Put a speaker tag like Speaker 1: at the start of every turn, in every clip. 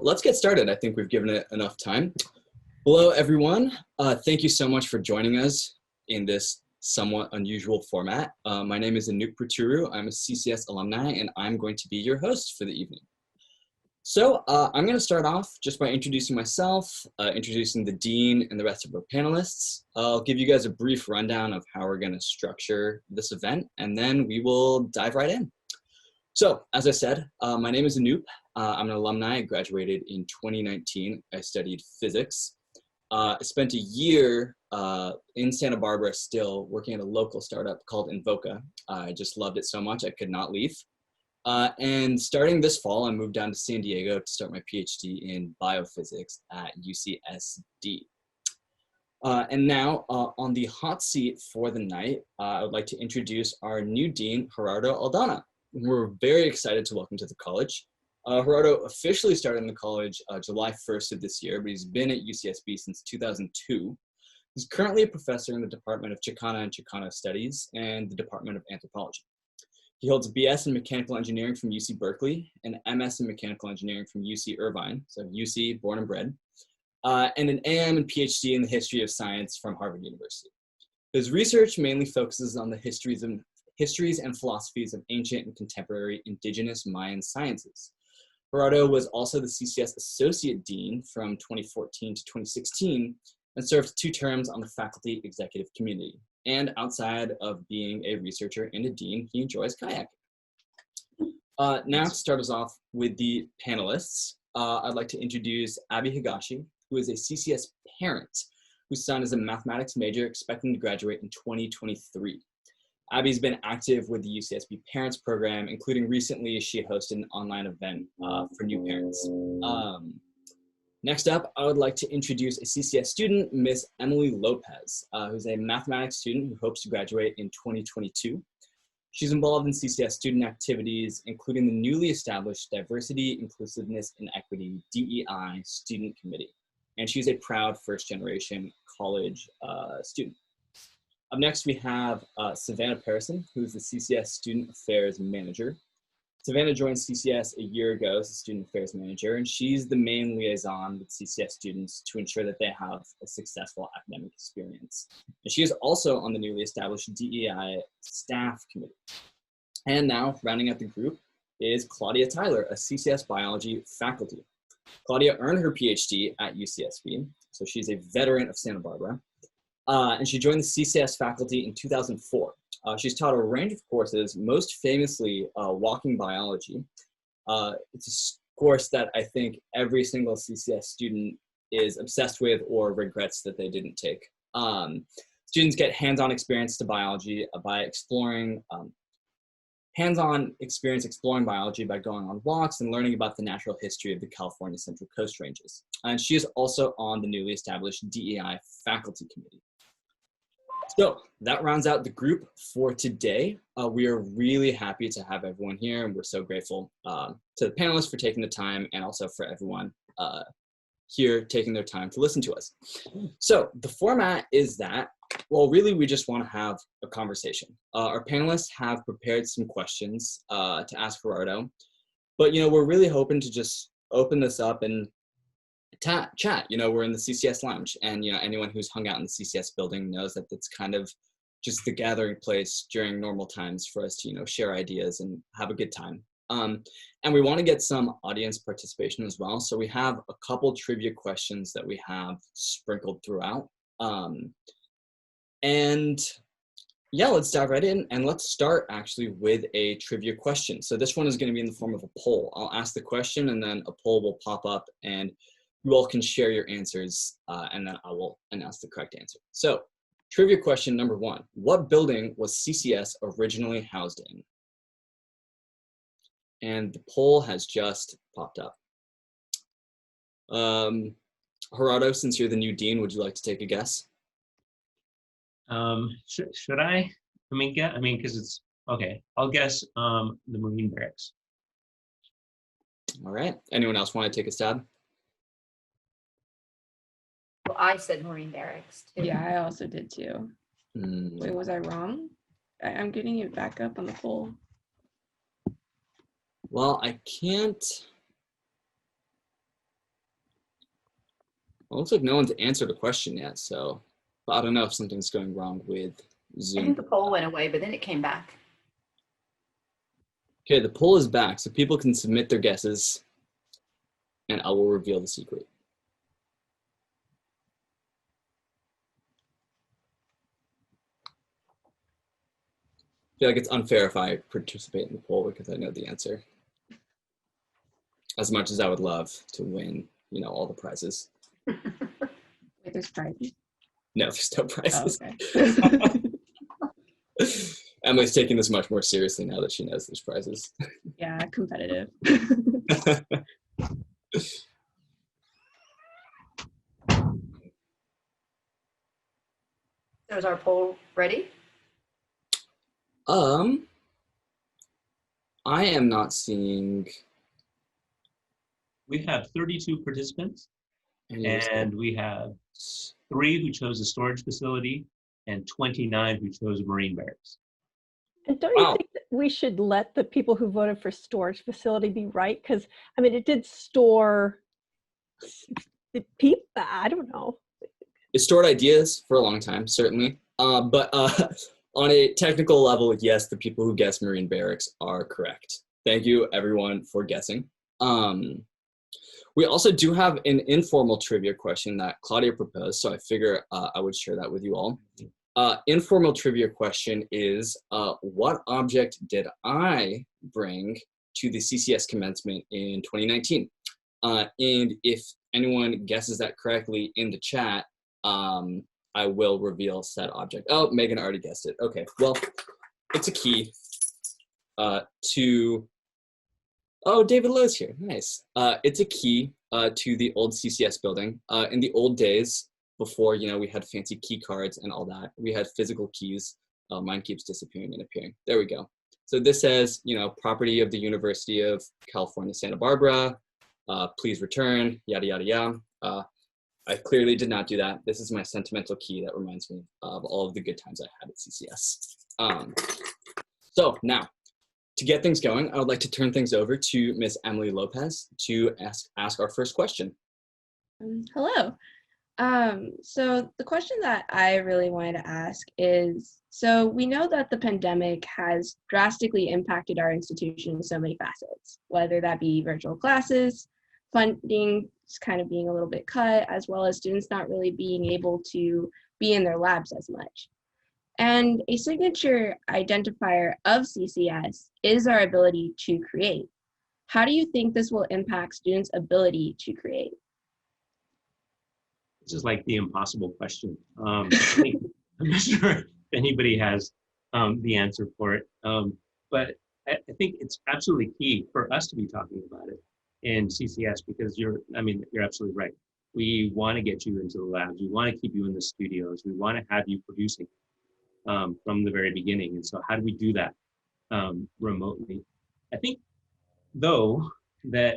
Speaker 1: let's get started. I think we've given it enough time. Hello, everyone. Thank you so much for joining us in this somewhat unusual format. My name is Anoop Praturu. I'm a CCS alumni, and I'm going to be your host for the evening. So I'm going to start off just by introducing myself, introducing the Dean and the rest of our panelists. I'll give you guys a brief rundown of how we're going to structure this event, and then we will dive right in. So, as I said, my name is Anoop. I'm an alumni. I graduated in 2019. I studied physics. I spent a year in Santa Barbara still working at a local startup called Invoca. I just loved it so much I could not leave. And starting this fall, I moved down to San Diego to start my PhD in biophysics at UCS Dean. And now, on the hot seat for the night, I would like to introduce our new Dean, Gerardo Aldana. We're very excited to welcome to the college. Gerardo officially started in the college July 1st of this year, but he's been at UCSB since 2002. He's currently a professor in the Department of Chicana and Chicano Studies and the Department of Anthropology. He holds a BS in Mechanical Engineering from UC Berkeley, an MS in Mechanical Engineering from UC Irvine, so UC, born and bred, and an AM and PhD in the History of Science from Harvard University. His research mainly focuses on the histories and philosophies of ancient and contemporary indigenous Mayan sciences. Gerardo was also the CCS Associate Dean from 2014 to 2016 and served 2 terms on the faculty executive community. And outside of being a researcher and a dean, he enjoys kayaking. Now to start us off with the panelists, I'd like to introduce Abby Higashi, who is a CCS parent whose son is a mathematics major expecting to graduate in 2023. Abby's been active with the UCSB Parents Program, including recently she hosted an online event for new parents. Next up, I would like to introduce a CCS student, Miss Emily Lopez, who's a mathematics student who hopes to graduate in 2022. She's involved in CCS student activities, including the newly established Diversity, Inclusiveness, and Equity, DEI, Student Committee. And she's a proud first-generation college student. Up next, we have Savannah Paris, who's the CCS Student Affairs Manager. Savannah joined CCS a year ago as a Student Affairs Manager, and she's the main liaison with CCS students to ensure that they have a successful academic experience. And she is also on the newly established DEI Staff Committee. And now, rounding out the group, is Claudia Tyler, a CCS Biology faculty. Claudia earned her PhD at UCSB, so she's a veteran of Santa Barbara. And she joined the CCS faculty in 2004. She's taught a range of courses, most famously walking biology. It's a course that I think every single CCS student is obsessed with or regrets that they didn't take. Students get hands-on experience to biology by exploring, hands-on experience exploring biology by going on walks and learning about the natural history of the California Central Coast Ranges. And she is also on the newly established DEI faculty committee. So that rounds out the group for today. We are really happy to have everyone here, and we're so grateful to the panelists for taking the time and also for everyone here taking their time to listen to us. So the format is that, well, really we just want to have a conversation. Our panelists have prepared some questions to ask Gerardo, but we're really hoping to just open this up and chat. We're in the CCS Lounge, and anyone who's hung out in the CCS building knows that it's kind of just the gathering place during normal times for us to share ideas and have a good time. And we want to get some audience participation as well, so we have a couple trivia questions that we have sprinkled throughout. And yeah, let's dive right in, and let's start actually with a trivia question. So this one is going to be in the form of a poll. I'll ask the question, and then a poll will pop up, and you all can share your answers, and then I will announce the correct answer. So, trivia question number 1. What building was CCS originally housed in? And the poll has just popped up. Gerardo, since you're the new dean, would you like to take a guess?
Speaker 2: Should I? Because it's, okay, I'll guess the Marine Barracks.
Speaker 1: All right, anyone else want to take a stab?
Speaker 3: Well, I said Marine Barracks too.
Speaker 4: Yeah, I also did too. Wait, was I wrong? I'm getting it back up on the poll.
Speaker 1: Well, I can't Well, it looks like no one's answered a question yet, so but I don't know if something's going wrong with
Speaker 3: I
Speaker 1: Zoom.
Speaker 3: think the poll went away, but then it came back.
Speaker 1: Okay, the poll is back, so people can submit their guesses, and I will reveal the secret. I feel like it's unfair if I participate in the poll because I know the answer. As much as I would love to win, you know, all the prizes.
Speaker 4: Wait, there's prizes?
Speaker 1: No, there's no
Speaker 4: Oh,
Speaker 1: prizes.
Speaker 4: okay.
Speaker 1: Emily's taking this much more seriously now that she knows there's prizes.
Speaker 4: Yeah, competitive.
Speaker 3: So is our poll ready?
Speaker 1: I am not seeing
Speaker 2: We have 32 participants,
Speaker 1: any
Speaker 2: and we have 3 who chose a storage facility and 29 who chose marine barracks.
Speaker 5: And don't you
Speaker 1: Wow.
Speaker 5: think that we should let the people who voted for storage facility be right? Because, I mean, it did store the people, I don't know.
Speaker 1: It stored ideas for a long time, certainly. But on a technical level, yes, the people who guessed marine barracks are correct. Thank you, everyone, for guessing. We also do have an informal trivia question that Claudia proposed, so I figure I would share that with you all. Informal trivia question is, what object did I bring to the CCS commencement in 2019? And if anyone guesses that correctly in the chat, I will reveal said object. Oh, Megan already guessed it. Okay, well, it's a key to, oh, David Lowe's here, nice. It's a key to the old CCS building. In the old days, before, you know, we had fancy key cards and all that, we had physical keys. Mine keeps disappearing and appearing. There we go. So this says, you know, property of the University of California, Santa Barbara, please return, yada, yada, yada. I clearly did not do that. This is my sentimental key that reminds me of all of the good times I had at CCS. So now, to get things going, I would like to turn things over to Miss Emily Lopez to ask our first question.
Speaker 4: Hello. So the question that I really wanted to ask is, so we know that the pandemic has drastically impacted our institution in so many facets, whether that be virtual classes, funding kind of being a little bit cut, as well as students not really being able to be in their labs as much. And a signature identifier of CCS is our ability to create. How do you think this will impact students' ability to create?
Speaker 2: This is like the impossible question. I'm not sure if anybody has the answer for it, but I think it's absolutely key for us to be talking about it in CCS because you're absolutely right. We want to get you into the labs. We want to keep you in the studios. We want to have you producing from the very beginning. And so how do we do that remotely? I think, though, that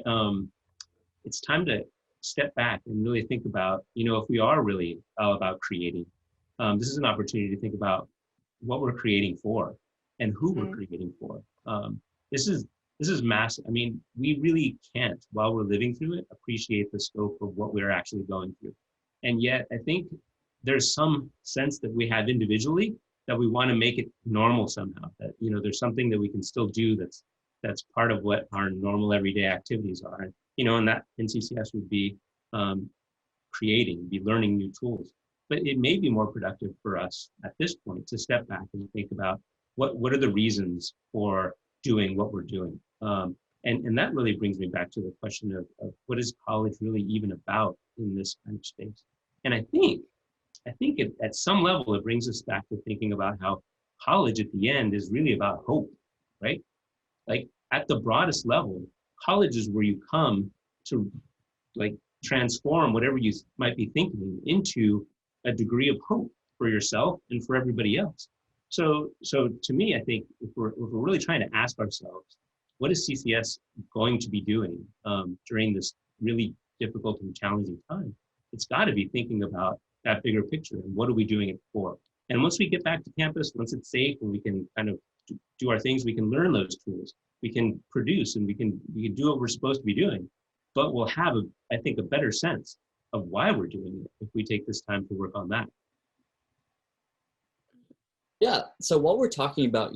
Speaker 2: it's time to step back and really think about, you know, if we are really all about creating, this is an opportunity to think about what we're creating for and who we're creating for. This is massive. I mean, we really can't, while we're living through it, appreciate the scope of what we're actually going through. And yet, I think there's some sense that we have individually that we want to make it normal somehow, that, you know, there's something that we can still do that's part of what our normal everyday activities are. And, you know, and that in CCS would be creating, be learning new tools. But it may be more productive for us at this point to step back and think about what are the reasons for doing what we're doing. And that really brings me back to the question of what is college really even about in this kind of space. And I think at some level, it brings us back to thinking about how college at the end is really about hope, right? Like at the broadest level, college is where you come to like transform whatever you might be thinking into a degree of hope for yourself and for everybody else. So to me, I think if we're really trying to ask ourselves, what is CCS going to be doing during this really difficult and challenging time? It's got to be thinking about that bigger picture and what are we doing it for? And once we get back to campus, once it's safe and we can kind of do our things, we can learn those tools, we can produce and we can do what we're supposed to be doing, but we'll have, I think, a better sense why we're doing it if we take this time to work on that.
Speaker 1: Yeah, so while we're talking about,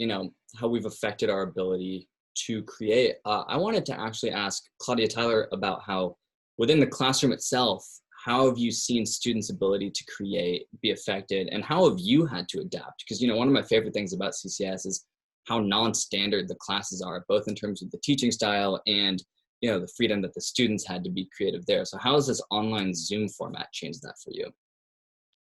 Speaker 1: how we've affected our ability to create, I wanted to actually ask Claudia Tyler about how within the classroom itself, how have you seen students' ability to create be affected, and how have you had to adapt? Because, one of my favorite things about CCS is how non-standard the classes are, both in terms of the teaching style and, the freedom that the students had to be creative there. So how has this online Zoom format changed that for you?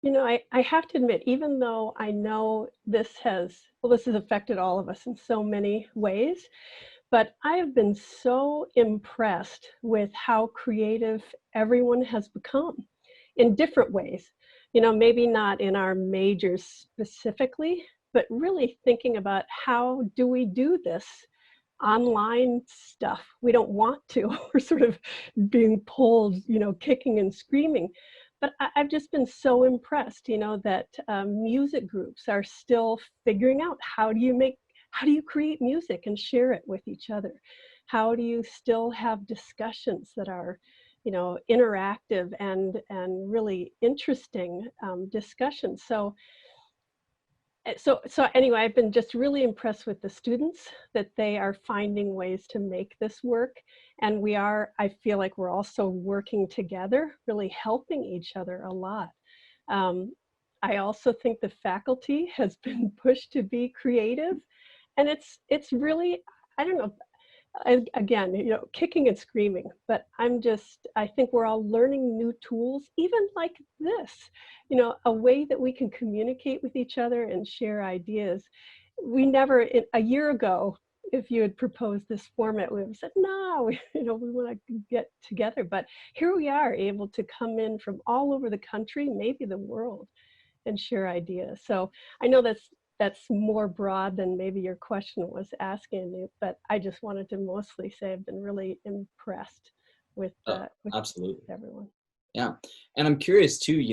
Speaker 5: I have to admit, even though I know this has affected all of us in so many ways, but I have been so impressed with how creative everyone has become in different ways. Maybe not in our majors specifically, but really thinking about how do we do this online stuff. We don't want to. We're sort of being pulled, kicking and screaming. But I've just been so impressed, that music groups are still figuring out how do you create music and share it with each other? How do you still have discussions that are, interactive and really interesting discussions? So anyway, I've been just really impressed with the students that they are finding ways to make this work. And I feel like we're also working together, really helping each other a lot. I also think the faculty has been pushed to be creative. And it's really, I don't know, again, kicking and screaming, but I think we're all learning new tools, even like this, a way that we can communicate with each other and share ideas. A year ago, if you had proposed this format, we would have said, no, we want to get together. But here we are, able to come in from all over the country, maybe the world, and share ideas. So I know that's more broad than maybe your question was asking, but I just wanted to mostly say I've been really impressed with
Speaker 1: Absolutely.
Speaker 5: everyone.
Speaker 1: Yeah, and I'm curious too,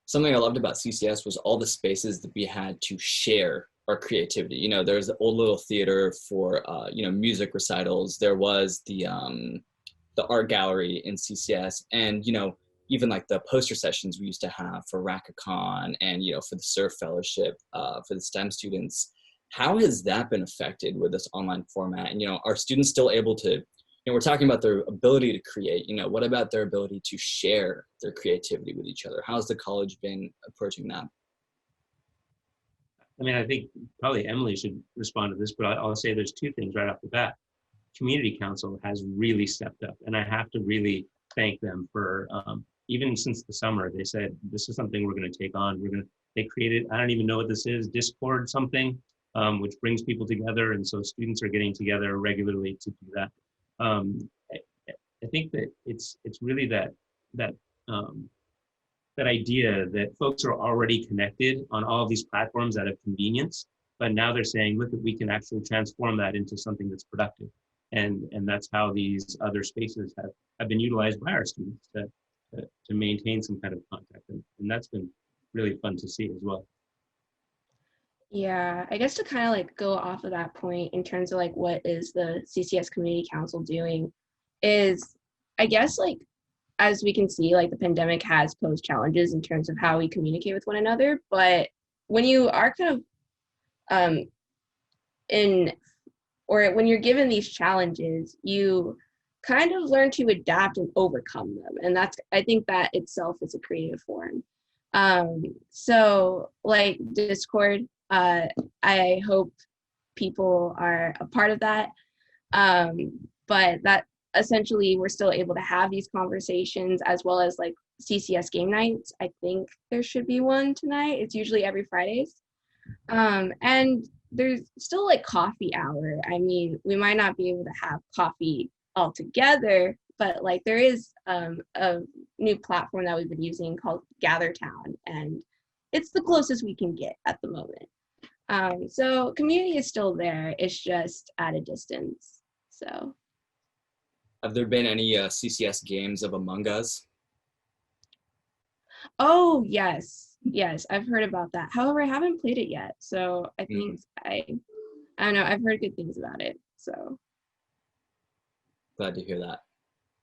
Speaker 1: something I loved about CCS was all the spaces that we had to share our creativity. There's the old little theater for, music recitals. There was the art gallery in CCS, and, even like the poster sessions we used to have for RACACon and, for the SURF Fellowship, for the STEM students. How has that been affected with this online format? And, are students still able to, we're talking about their ability to create, what about their ability to share their creativity with each other? How's the college been approaching that?
Speaker 2: I mean, I think probably Emily should respond to this, but I'll say there's two things right off the bat. Community Council has really stepped up, and I have to really thank them for, even since the summer, they said, this is something we're going to take on. They created, I don't even know what this is, Discord something, which brings people together. And so students are getting together regularly to do that. I think that it's really that idea that folks are already connected on all of these platforms out of convenience, but now they're saying, look, we can actually transform that into something that's productive. And that's how these other spaces have been utilized by our students to maintain some kind of contact. And that's been really fun to see as well.
Speaker 4: Yeah, I guess to kind of like go off of that point in terms of like what is the CCS Community Council doing is, I guess, like, as we can see, like the pandemic has posed challenges in terms of how we communicate with one another. But when you are kind of when you're given these challenges, you kind of learn to adapt and overcome them. And I think that itself is a creative form. So like Discord, I hope people are a part of that. But that essentially we're still able to have these conversations, as well as like CCS game nights. I think there should be one tonight. It's usually every Fridays. And there's still like coffee hour. I mean, we might not be able to have coffee all together, but like there is a new platform that we've been using called GatherTown, and it's the closest we can get at the moment. So community is still there. It's just at a distance. So.
Speaker 1: Have there been any CCS games of Among Us?
Speaker 4: Oh, yes, I've heard about that. However, I haven't played it yet, so I think I don't know. I've heard good things about it, so
Speaker 1: Glad to hear that.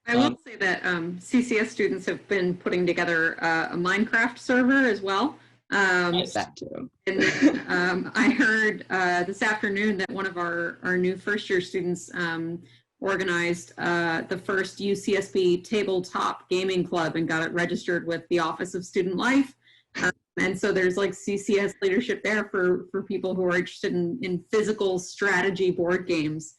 Speaker 6: I will say that CCS students have been putting together a Minecraft server as well.
Speaker 4: That too.
Speaker 6: And then I heard this afternoon that one of our new first year students organized the first UCSB tabletop gaming club and got it registered with the Office of Student Life. And so there's like CCS leadership there for people who are interested in physical strategy board games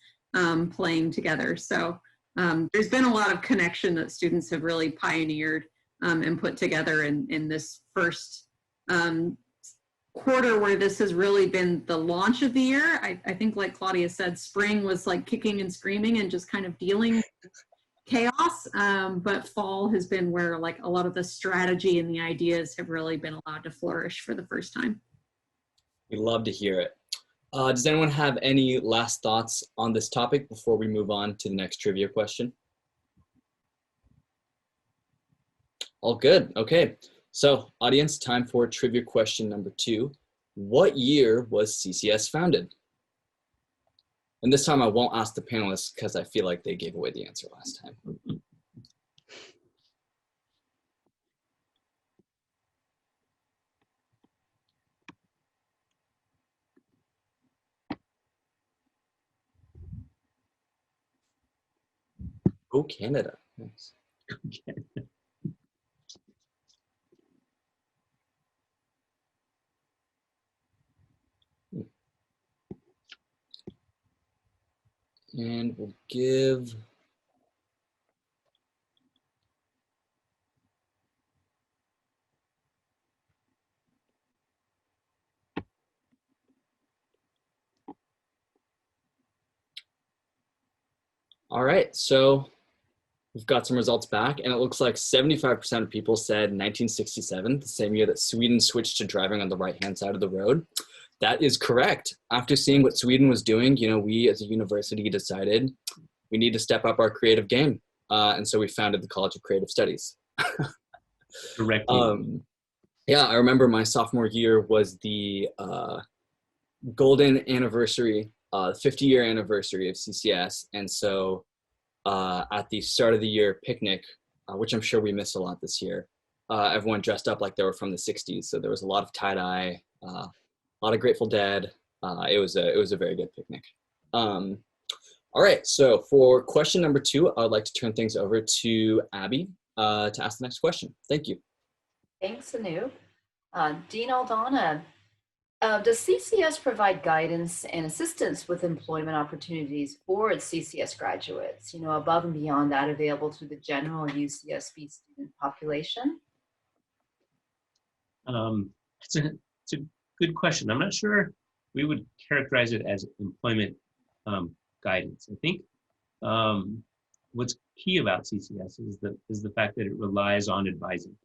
Speaker 6: playing together. So there's been a lot of connection that students have really pioneered and put together in this first quarter where this has really been the launch of the year. I think like Claudia said, spring was like kicking and screaming and just kind of dealing with chaos, but fall has been where like a lot of the strategy and the ideas have really been allowed to flourish for the first time.
Speaker 1: We love to hear it. Does anyone have any last thoughts on this topic before we move on to the next trivia question? All good. Okay. So, audience, time for trivia question number 2. What year was CCS founded? And this time I won't ask the panelists because I feel like they gave away the answer last time. Go Canada. Nice. And we'll give all right, so we've got some results back, and it looks like 75% of people said 1967, the same year that Sweden switched to driving on the right-hand side of the road. That is correct. After seeing what Sweden was doing, you know, we as a university decided we need to step up our creative game. And so we founded the College of Creative Studies.
Speaker 2: Directly.
Speaker 1: Yeah, I remember my sophomore year was the golden anniversary, 50-year anniversary of CCS. And so at the start of the year picnic, which I'm sure we missed a lot this year, everyone dressed up like they were from the 60s. So there was a lot of tie-dye, a lot of Grateful Dead. It was a very good picnic. All right, so for question number 2, I would like to turn things over to Abby to ask the next question. Thank you.
Speaker 3: Thanks, Anu. Dean Aldana, does CCS provide guidance and assistance with employment opportunities for its CCS graduates, you know, above and beyond that available to the general UCSB student population?
Speaker 2: It's a good question. I'm not sure we would characterize it as employment guidance. I think what's key about CCS is the fact that it relies on advising.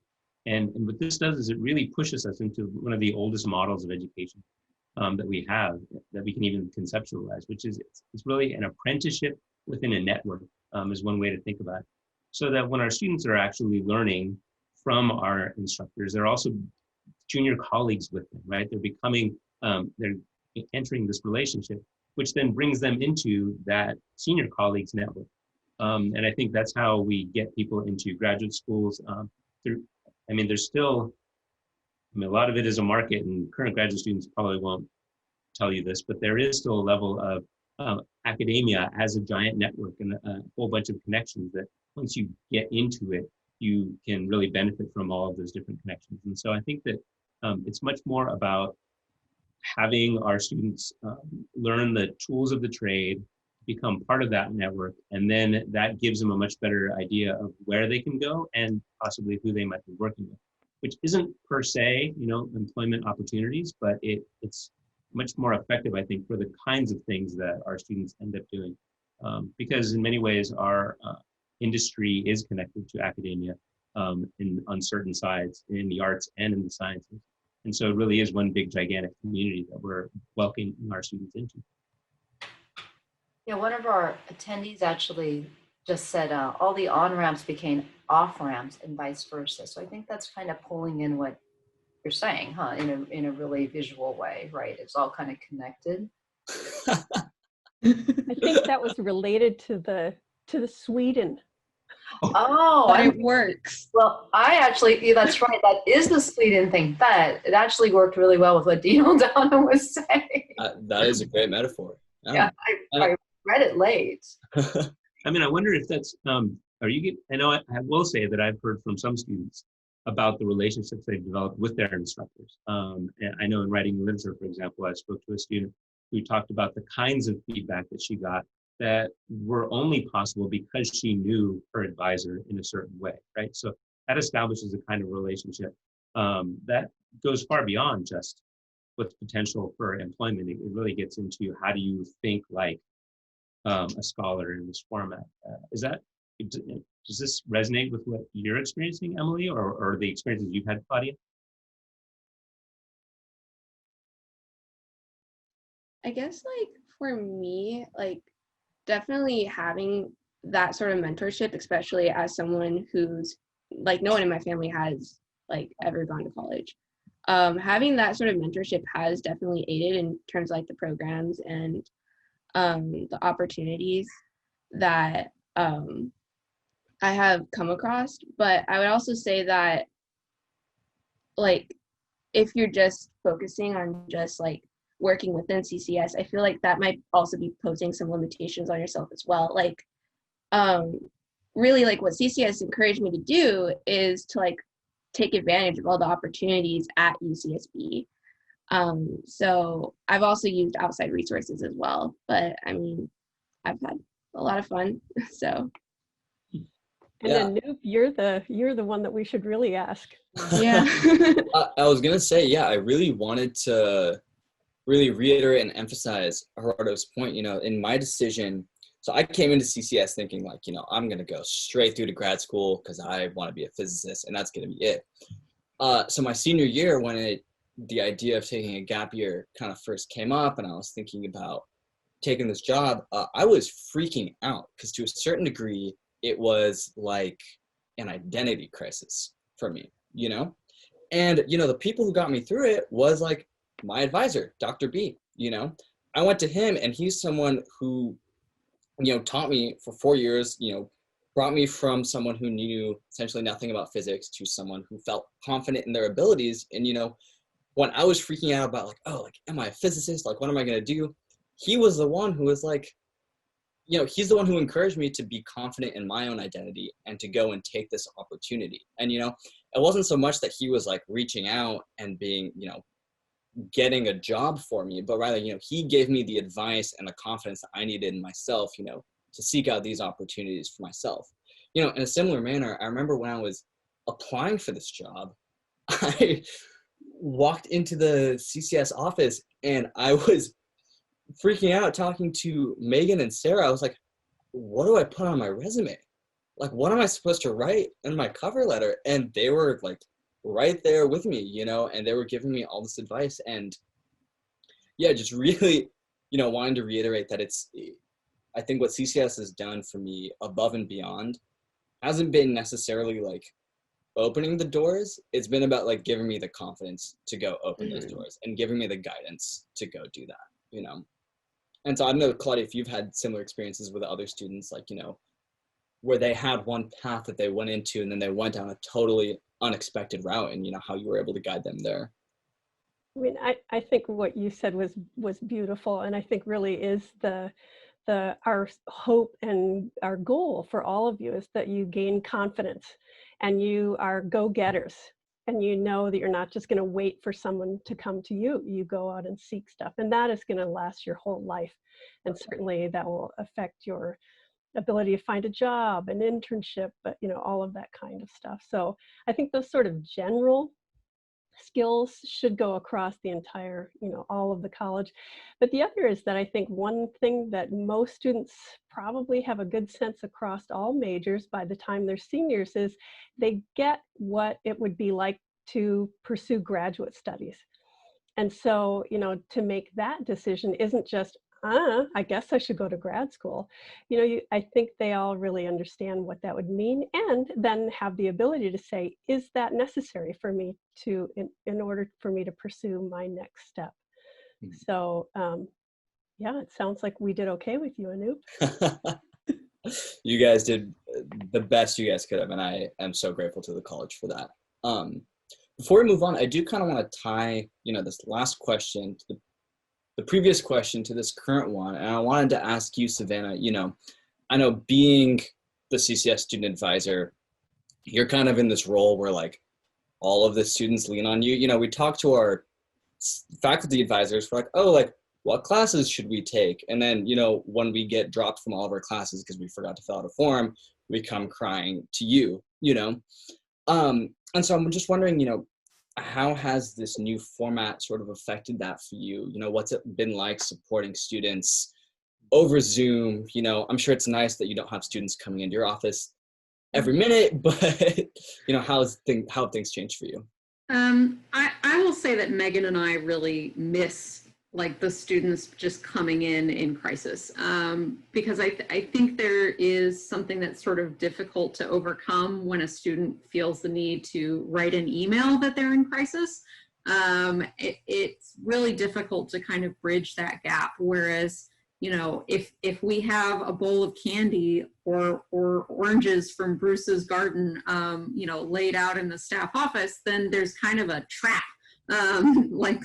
Speaker 2: And what this does is it really pushes us into one of the oldest models of education that we have, that we can even conceptualize, which is it's really an apprenticeship within a network, is one way to think about it. So that when our students are actually learning from our instructors, they're also junior colleagues with them, right? They're becoming, they're entering this relationship, which then brings them into that senior colleagues network. And I think that's how we get people into graduate schools. There's still, a lot of it is a market, and current graduate students probably won't tell you this, but there is still a level of academia as a giant network and a whole bunch of connections that once you get into it, you can really benefit from all of those different connections. And so I think that it's much more about having our students learn the tools of the trade, become part of that network, and then that gives them a much better idea of where they can go and possibly who they might be working with, which isn't per se, employment opportunities, but it's much more effective, I think, for the kinds of things that our students end up doing. Because in many ways, our industry is connected to academia on certain sides, in the arts and in the sciences. And so it really is one big, gigantic community that we're welcoming our students into.
Speaker 3: Yeah, one of our attendees actually just said all the on-ramps became off-ramps and vice versa. So I think that's kind of pulling in what you're saying, huh? In a really visual way, right? It's all kind of connected.
Speaker 5: I think that was related to the Sweden
Speaker 3: Oh,
Speaker 4: but it works.
Speaker 3: well, I actually, yeah, that's right. That is the Sweden thing, but it actually worked really well with what Dean Aldana was saying.
Speaker 1: That is a great metaphor.
Speaker 3: Yeah, I read it late.
Speaker 2: I mean, I wonder if that's, I know I will say that I've heard from some students about the relationships they've developed with their instructors. And I know in writing literature, for example, I spoke to a student who talked about the kinds of feedback that she got that were only possible because she knew her advisor in a certain way, right? So that establishes a kind of relationship that goes far beyond just what's potential for employment. It really gets into how do you think like a scholar in this format. Does this resonate with what you're experiencing, Emily, or the experiences you've had, Claudia?
Speaker 4: I guess like for me, like definitely having that sort of mentorship, especially as someone who's like, no one in my family has like ever gone to college. Having that sort of mentorship has definitely aided in terms of like the programs and the opportunities that I have come across. But I would also say that like if you're just focusing on just like working within CCS, I feel like that might also be posing some limitations on yourself as well. Like really like what CCS encouraged me to do is to like take advantage of all the opportunities at UCSB. So I've also used outside resources as well, but I mean, I've had a lot of fun, so.
Speaker 5: And then Noob, you're the one that we should really ask.
Speaker 4: Yeah.
Speaker 1: I was gonna say, yeah, I really wanted to really reiterate and emphasize Gerardo's point, in my decision. So I came into CCS thinking like, I'm gonna go straight through to grad school because I want to be a physicist and that's gonna be it. So my senior year, when the idea of taking a gap year kind of first came up and I was thinking about taking this job, I was freaking out because to a certain degree, it was like an identity crisis for me, And, the people who got me through it was like my advisor, Dr. B, I went to him and he's someone who, taught me for 4 years, brought me from someone who knew essentially nothing about physics to someone who felt confident in their abilities. And, when I was freaking out about like, oh, like, am I a physicist? Like, what am I going to do? He was the one who was like, he's the one who encouraged me to be confident in my own identity and to go and take this opportunity. And, it wasn't so much that he was like reaching out and being, getting a job for me, but rather, he gave me the advice and the confidence that I needed in myself, to seek out these opportunities for myself. In a similar manner, I remember when I was applying for this job, I walked into the CCS office and I was freaking out talking to Megan and Sarah. I was like, what do I put on my resume? Like, what am I supposed to write in my cover letter? And they were like right there with me, and they were giving me all this advice. And yeah, just really, wanting to reiterate that I think what CCS has done for me above and beyond hasn't been necessarily like opening the doors. It's been about like giving me the confidence to go open those doors and giving me the guidance to go do that, And so I don't know, Claudia, if you've had similar experiences with other students, like, where they had one path that they went into and then they went down a totally unexpected route and, how you were able to guide them there.
Speaker 5: I mean, I think what you said was beautiful, and I think really is our hope and our goal for all of you is that you gain confidence and you are go-getters and you know that you're not just going to wait for someone to come to you. You go out and seek stuff, and that is going to last your whole life, and certainly that will affect your ability to find a job, an internship, but all of that kind of stuff. So I think those sort of general skills should go across the entire, all of the college. But the other is that I think one thing that most students probably have a good sense across all majors by the time they're seniors is they get what it would be like to pursue graduate studies. And so, to make that decision isn't just, I guess I should go to grad school. I think they all really understand what that would mean, and then have the ability to say, is that necessary for me to, in order for me to pursue my next step? Mm-hmm. So, yeah, it sounds like we did okay with you, Anoop.
Speaker 1: You guys did the best you guys could have, and I am so grateful to the college for that. Before we move on, I do kind of want to tie, this last question to the previous question to this current one. And I wanted to ask you, Savannah, I know being the CCS student advisor, you're kind of in this role where like all of the students lean on you. We talk to our faculty advisors for like, oh, like what classes should we take? And then, when we get dropped from all of our classes because we forgot to fill out a form, we come crying to you, And so I'm just wondering, how has this new format sort of affected that for you? What's it been like supporting students over Zoom? I'm sure it's nice that you don't have students coming into your office every minute, but how have things changed for you?
Speaker 6: I will say that Megan and I really miss like the students just coming in crisis, because I think there is something that's sort of difficult to overcome when a student feels the need to write an email that they're in crisis. It's really difficult to kind of bridge that gap. Whereas, if we have a bowl of candy or oranges from Bruce's garden, laid out in the staff office, then there's kind of a trap, like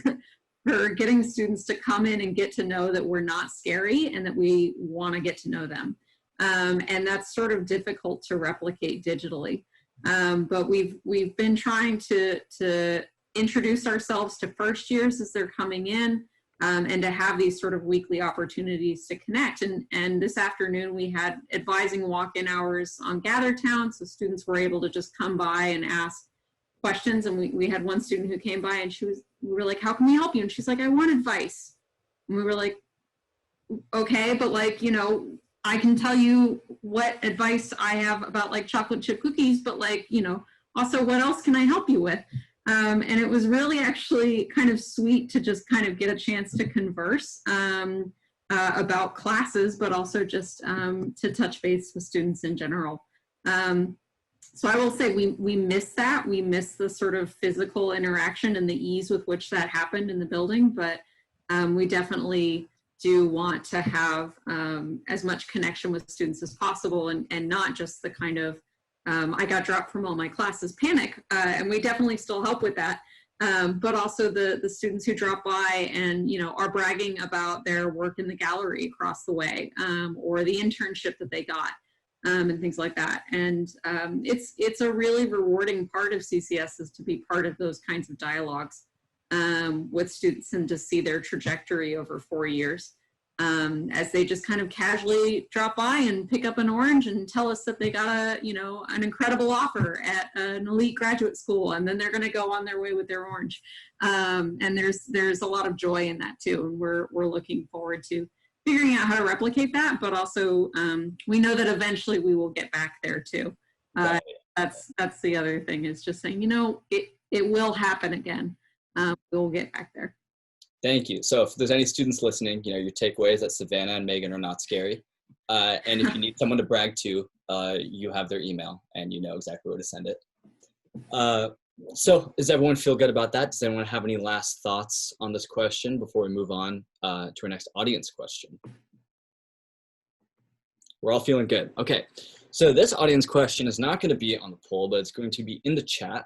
Speaker 6: for getting students to come in and get to know that we're not scary and that we want to get to know them. And that's sort of difficult to replicate digitally. But we've been trying to introduce ourselves to first years as they're coming in, and to have these sort of weekly opportunities to connect. And this afternoon we had advising walk-in hours on GatherTown, so students were able to just come by and ask questions. And we had one student who came by and we were like, how can we help you? And she's like, I want advice. And we were like, okay, but like, I can tell you what advice I have about like chocolate chip cookies, but like, also what else can I help you with? And it was really actually kind of sweet to just kind of get a chance to converse about classes, but also just to touch base with students in general. So I will say we miss that. We miss the sort of physical interaction and the ease with which that happened in the building, but we definitely do want to have as much connection with students as possible, and not just the kind of I got dropped from all my classes panic, and we definitely still help with that, but also the students who drop by and are bragging about their work in the gallery across the way, or the internship that they got, and things like that. And it's a really rewarding part of CCS is to be part of those kinds of dialogues with students and to see their trajectory over 4 years. As they just kind of casually drop by and pick up an orange and tell us that they got an incredible offer at an elite graduate school, and then they're going to go on their way with their orange. And there's a lot of joy in that too, and we're looking forward to figuring out how to replicate that. But also, we know that eventually we will get back there too. That's the other thing, is just saying, it will happen again. We'll get back there.
Speaker 1: Thank you. So if there's any students listening, your takeaways that Savannah and Megan are not scary. And if you need someone to brag to, you have their email and you know exactly where to send it. So does everyone feel good about that? Does anyone have any last thoughts on this question before we move on to our next audience question? We're all feeling good. Okay. So this audience question is not going to be on the poll, but it's going to be in the chat.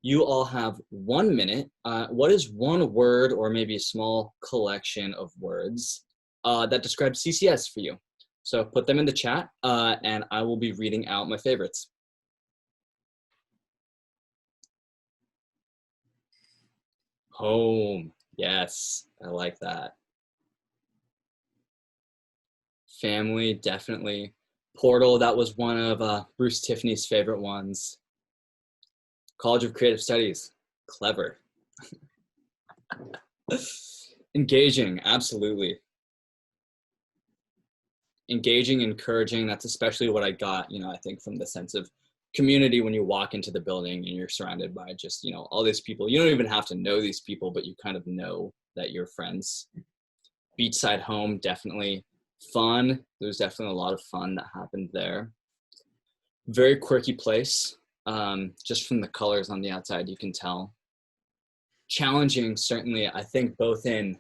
Speaker 1: You all have 1 minute. What is one word or maybe a small collection of words that describes CCS for you? So put them in the chat and I will be reading out my favorites. Home. Yes, I like that. Family, definitely. Portal, that was one of Bruce Tiffany's favorite ones. College of Creative Studies, clever. Engaging, absolutely. Engaging, encouraging, that's especially what I got, I think from the sense of community when you walk into the building and you're surrounded by just, all these people. You don't even have to know these people, but you kind of know that you're friends. Beachside home, definitely. Fun, there's definitely a lot of fun that happened there. Very quirky place. Just from the colors on the outside, you can tell. Challenging, certainly, I think both in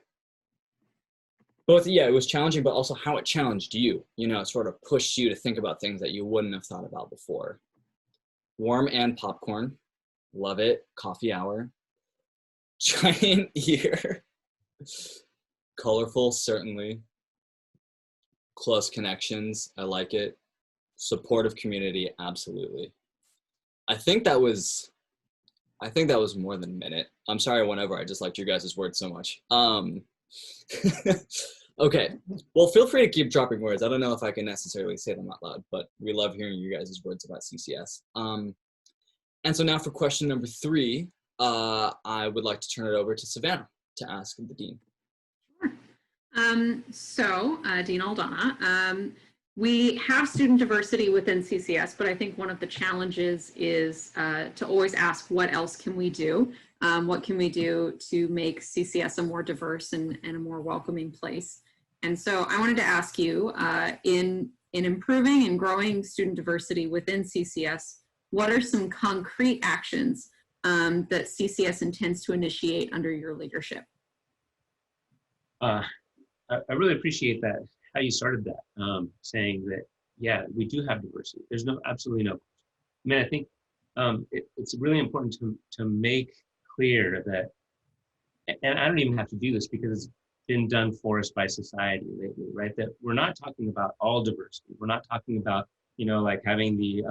Speaker 1: both, yeah, it was challenging, but also how it challenged you, sort of pushed you to think about things that you wouldn't have thought about before. Warm and popcorn, love it. Coffee hour. Giant ear. Colorful, certainly. Close connections, I like it. Supportive community, absolutely. I think that was more than a minute. I'm sorry I went over. I just liked your guys' words so much. Okay, well, feel free to keep dropping words. I don't know if I can necessarily say them out loud, but we love hearing you guys' words about CCS. And so now for question number 3, I would like to turn it over to Savannah to ask the Dean.
Speaker 6: Sure. Dean Aldana, we have student diversity within CCS, but I think one of the challenges is to always ask, what else can we do? What can we do to make CCS a more diverse and a more welcoming place? And so I wanted to ask you, in improving and growing student diversity within CCS, what are some concrete actions that CCS intends to initiate under your leadership?
Speaker 2: I really appreciate that, how you started that, saying that, yeah, we do have diversity. There's absolutely no. I mean, I think it's really important to make clear that, and I don't even have to do this because it's been done for us by society lately, right? That we're not talking about all diversity. We're not talking about, like having the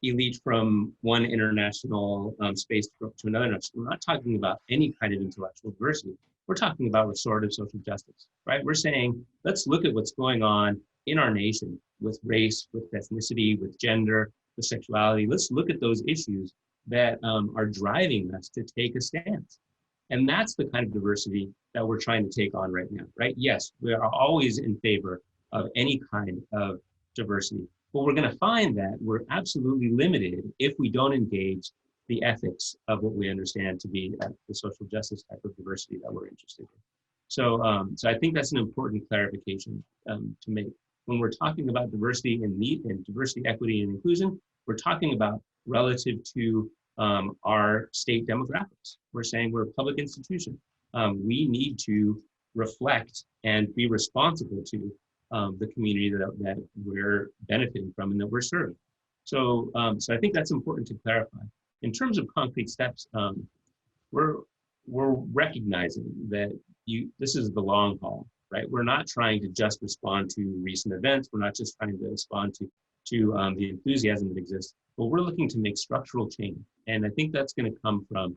Speaker 2: elite from one international space to another. We're not talking about any kind of intellectual diversity. We're talking about restorative social justice, right? We're saying, let's look at what's going on in our nation with race, with ethnicity, with gender, with sexuality. Let's look at those issues that are driving us to take a stance. And that's the kind of diversity that we're trying to take on right now, right? Yes, we are always in favor of any kind of diversity, but we're going to find that we're absolutely limited if we don't engage the ethics of what we understand to be the social justice type of diversity that we're interested in. So I think that's an important clarification to make. When we're talking about diversity and need and diversity, equity, and inclusion, we're talking about relative to our state demographics. We're saying we're a public institution. We need to reflect and be responsible to the community that we're benefiting from and that we're serving. So I think that's important to clarify. In terms of concrete steps, we're recognizing that this is the long haul, right? We're not trying to just respond to recent events. We're not just trying to respond to the enthusiasm that exists, but we're looking to make structural change. And I think that's going to come from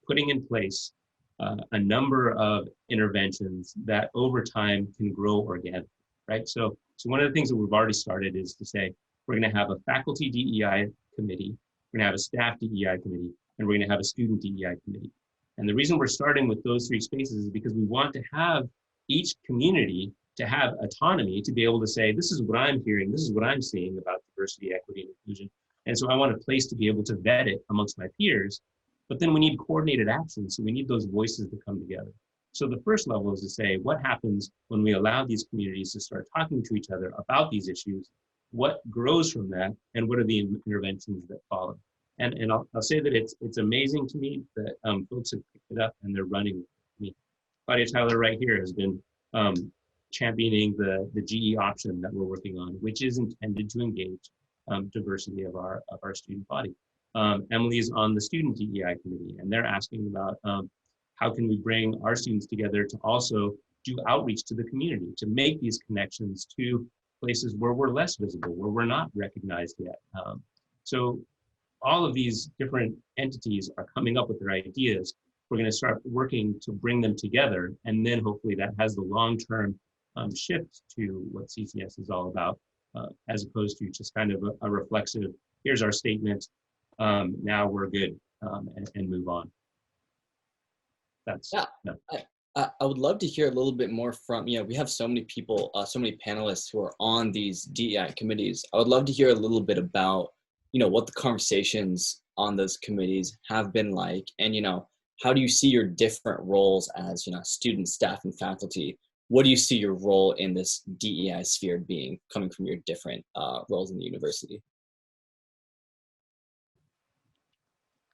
Speaker 2: putting in place a number of interventions that over time can grow organically, right? So one of the things that we've already started is to say, we're going to have a faculty DEI committee, we're going to have a staff DEI committee, and we're going to have a student DEI committee. And the reason we're starting with those 3 spaces is because we want to have each community to have autonomy to be able to say, this is what I'm hearing, this is what I'm seeing about diversity, equity, and inclusion. And so I want a place to be able to vet it amongst my peers, but then we need coordinated action. So we need those voices to come together. So the first level is to say, what happens when we allow these communities to start talking to each other about these issues? What grows from that, and what are the interventions that follow? And I'll say that it's amazing to me that folks have picked it up and they're running with me. Claudia Tyler right here has been championing the GE option that we're working on, which is intended to engage diversity of our student body. Emily's on the student DEI committee, and they're asking about how can we bring our students together to also do outreach to the community, to make these connections to places where we're less visible, where we're not recognized yet. So all of these different entities are coming up with their ideas. We're going to start working to bring them together, and then hopefully that has the long-term shift to what CCS is all about, as opposed to just kind of a reflexive, here's our statement, now we're good, and move on. That's,
Speaker 1: yeah. I would love to hear a little bit more from, we have so many people, so many panelists who are on these DEI committees. I would love to hear a little bit about, what the conversations on those committees have been like, and, how do you see your different roles as, students, staff, and faculty? What do you see your role in this DEI sphere being, coming from your different roles in the university?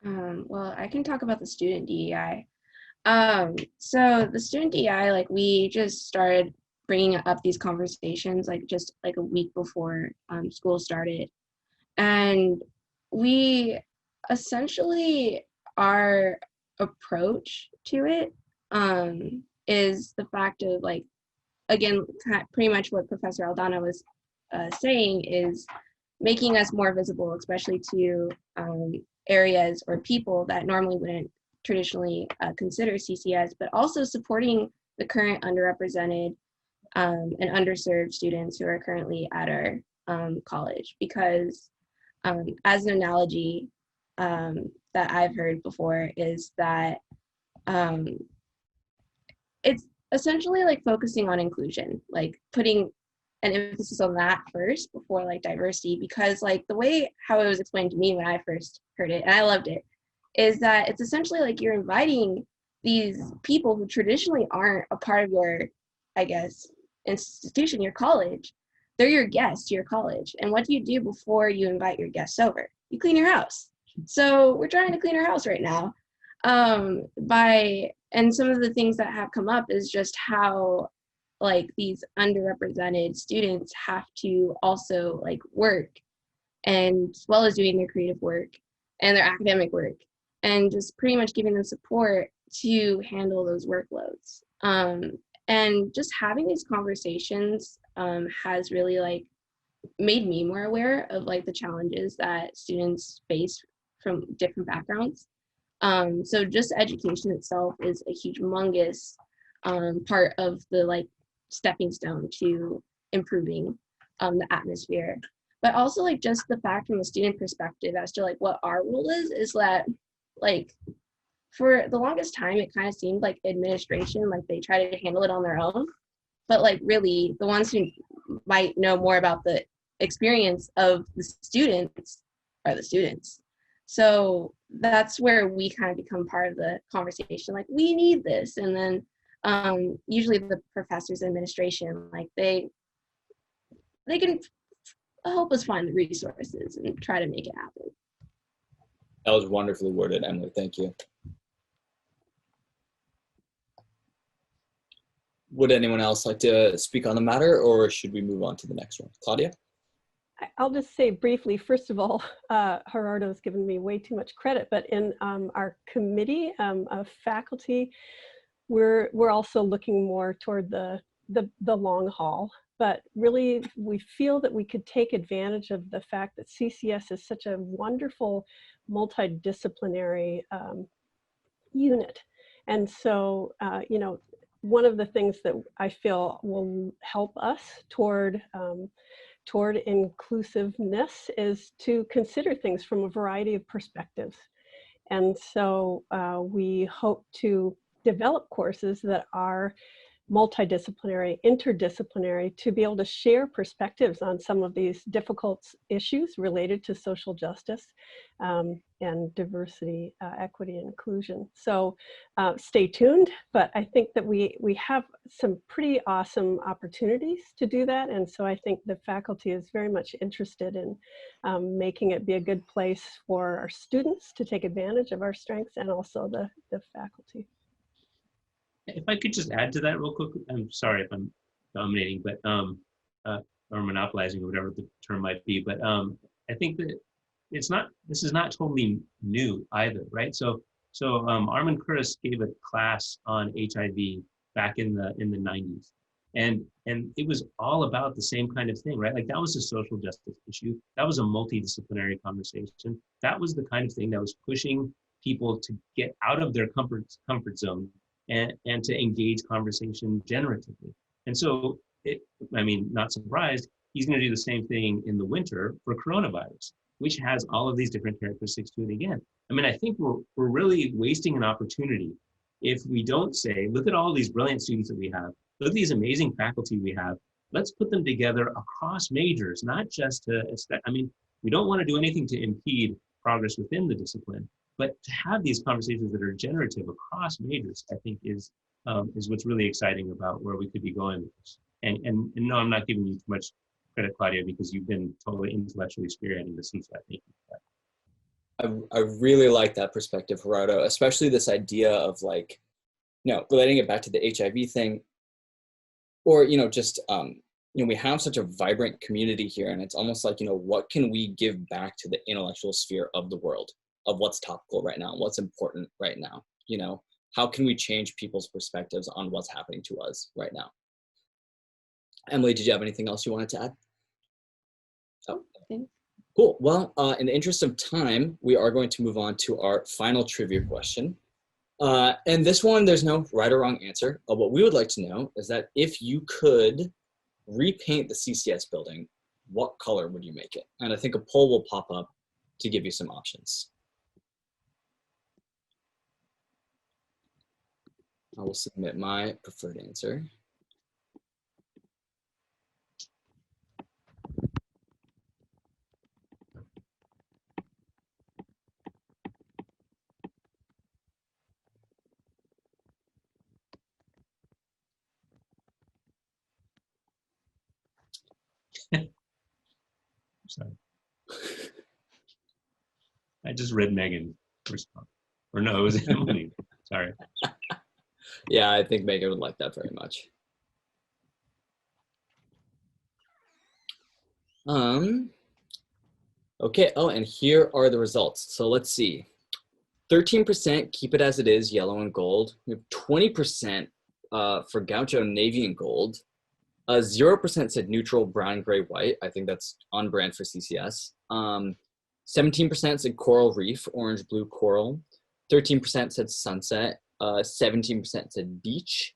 Speaker 4: Well, I can talk about the student DEI. So the student DEI, like we just started bringing up these conversations like just like a week before school started. And we essentially, our approach to it is the fact of like, again, pretty much what Professor Aldana was saying is making us more visible, especially to areas or people that normally wouldn't traditionally consider CCS, but also supporting the current underrepresented and underserved students who are currently at our college. Because as an analogy that I've heard before is that it's essentially like focusing on inclusion, like putting an emphasis on that first before like diversity, because like the way how it was explained to me when I first heard it, and I loved it, is that it's essentially like you're inviting these people who traditionally aren't a part of your, I guess, institution, your college. They're your guests to your college. And what do you do before you invite your guests over? You clean your house. So we're trying to clean our house right now. And some of the things that have come up is just how like these underrepresented students have to also like work, and as well as doing their creative work and their academic work, and just pretty much giving them support to handle those workloads. And just having these conversations has really like made me more aware of like the challenges that students face from different backgrounds. So just education itself is a humongous part of the like stepping stone to improving the atmosphere. But also like just the fact from a student perspective as to like what our role is that like for the longest time it kind of seemed like administration, like they try to handle it on their own. But like really the ones who might know more about the experience of the students are the students. So that's where we kind of become part of the conversation. Like we need this, and then usually the professors and administration, like they can help us find the resources and try to make it happen.
Speaker 1: That was wonderfully worded, Emily. Thank you. Would anyone else like to speak on the matter, or should we move on to the next one? Claudia?
Speaker 5: I'll just say briefly, first of all, Gerardo's given me way too much credit, but in our committee of faculty, we're also looking more toward the long haul. But really, we feel that we could take advantage of the fact that CCS is such a wonderful multidisciplinary unit. And so, you know, one of the things that I feel will help us toward inclusiveness is to consider things from a variety of perspectives. And so we hope to develop courses that are multidisciplinary, interdisciplinary, to be able to share perspectives on some of these difficult issues related to social justice and diversity, equity, and inclusion. So stay tuned, but I think that we have some pretty awesome opportunities to do that. And so I think the faculty is very much interested in making it be a good place for our students to take advantage of our strengths, and also the faculty.
Speaker 2: If I could just add to that real quick, I'm sorry if I'm dominating, but or monopolizing, or whatever the term might be, but I think that this is not totally new either, right? So Armin Curtis gave a class on HIV back in the 90s, and it was all about the same kind of thing, right? Like that was a social justice issue. That was a multidisciplinary conversation. That was the kind of thing that was pushing people to get out of their comfort zone and to engage conversation generatively. And so, I mean, not surprised, he's going to do the same thing in the winter for coronavirus, which has all of these different characteristics to it again. I mean, I think we're really wasting an opportunity if we don't say, look at all these brilliant students that we have, look at these amazing faculty we have, let's put them together across majors, not just to, I mean, we don't want to do anything to impede progress within the discipline, but to have these conversations that are generative across majors, I think is what's really exciting about where we could be going with this. And no, I'm not giving you too much credit, Claudia, because you've been totally intellectually spearheading this, and so I thank you for that.
Speaker 1: I really like that perspective, Gerardo, especially this idea of like relating it back to the HIV thing, or, just, we have such a vibrant community here, and it's almost like, what can we give back to the intellectual sphere of the world, of what's topical right now, what's important right now, how can we change people's perspectives on what's happening to us right now? Emily, did you have anything else you wanted to add? Oh, cool. Well, in the interest of time, we are going to move on to our final trivia question. And this one, there's no right or wrong answer. What we would like to know is that if you could repaint the CCS building, what color would you make it? And I think a poll will pop up to give you some options. I will submit my preferred answer.
Speaker 2: Sorry. I just read Megan's response. Or no, it was Emily. Sorry.
Speaker 1: Yeah, I think Megan would like that very much. Okay, oh, and here are the results. So let's see. 13% keep it as it is, yellow and gold. We have 20% for Gaucho, navy and gold. 0% said neutral, brown, gray, white. I think that's on brand for CCS. 17% said coral reef, orange, blue, coral. 13% said sunset. 17% said beach.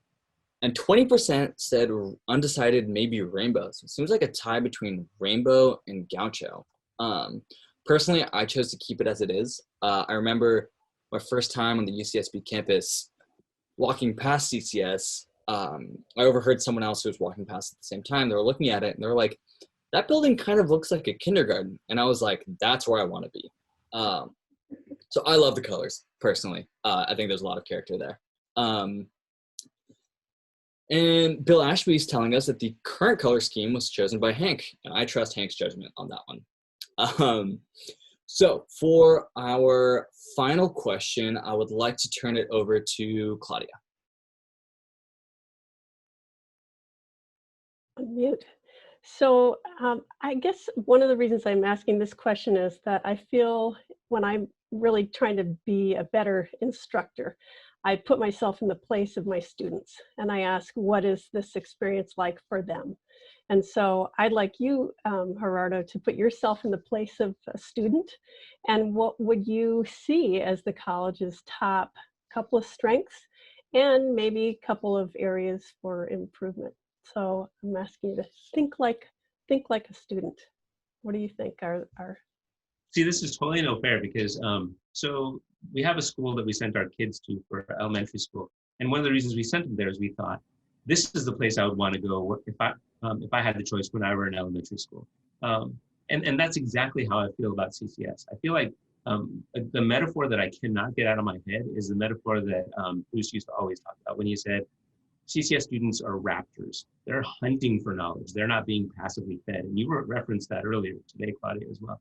Speaker 1: And 20% said undecided, maybe rainbow. So it seems like a tie between rainbow and Gaucho. Personally, I chose to keep it as it is. I remember my first time on the UCSB campus walking past CCS. I overheard someone else who was walking past at the same time. They were looking at it and they were like, that building kind of looks like a kindergarten. And I was like, that's where I want to be. So I love the colors, personally. I think there's a lot of character there. And Bill Ashby is telling us that the current color scheme was chosen by Hank, and I trust Hank's judgment on that one. So for our final question, I would like to turn it over to Claudia.
Speaker 5: Unmute. So I guess one of the reasons I'm asking this question is that I feel when I'm really trying to be a better instructor, I put myself in the place of my students and I ask, what is this experience like for them? And so I'd like you, Gerardo, to put yourself in the place of a student, and what would you see as the college's top couple of strengths and maybe a couple of areas for improvement? So I'm asking you to think like a student. What do you think are
Speaker 2: See, this is totally no fair because so we have a school that we sent our kids to for elementary school, and one of the reasons we sent them there is we thought this is the place I would want to go if I had the choice when I were in elementary school, and that's exactly how I feel about CCS. I feel like the metaphor that I cannot get out of my head is the metaphor that Bruce used to always talk about when he said CCS students are raptors. They're hunting for knowledge. They're not being passively fed. And you referenced that earlier today, Claudia, as well.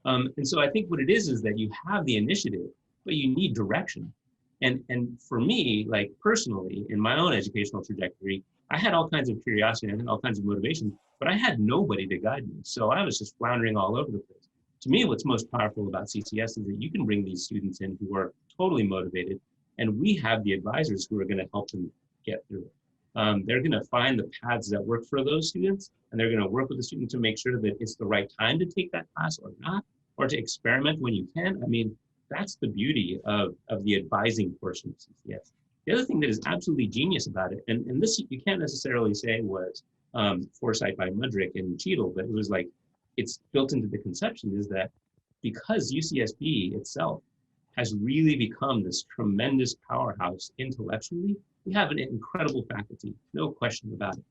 Speaker 2: And so I think what it is that you have the initiative, but you need direction. And for me, like personally, in my own educational trajectory, I had all kinds of curiosity and all kinds of motivation, but I had nobody to guide me. So I was just floundering all over the place. To me, what's most powerful about CCS is that you can bring these students in who are totally motivated, and we have the advisors who are going to help them get through it. They're going to find the paths that work for those students, and they're going to work with the student to make sure that it's the right time to take that class or not, or to experiment when you can. I mean, that's the beauty of the advising portion of CCS. The other thing that is absolutely genius about it, and this you can't necessarily say was foresight by Mudrick and Cheadle, but it was like, it's built into the conception, is that because UCSB itself has really become this tremendous powerhouse intellectually, we have an incredible faculty, no question about it.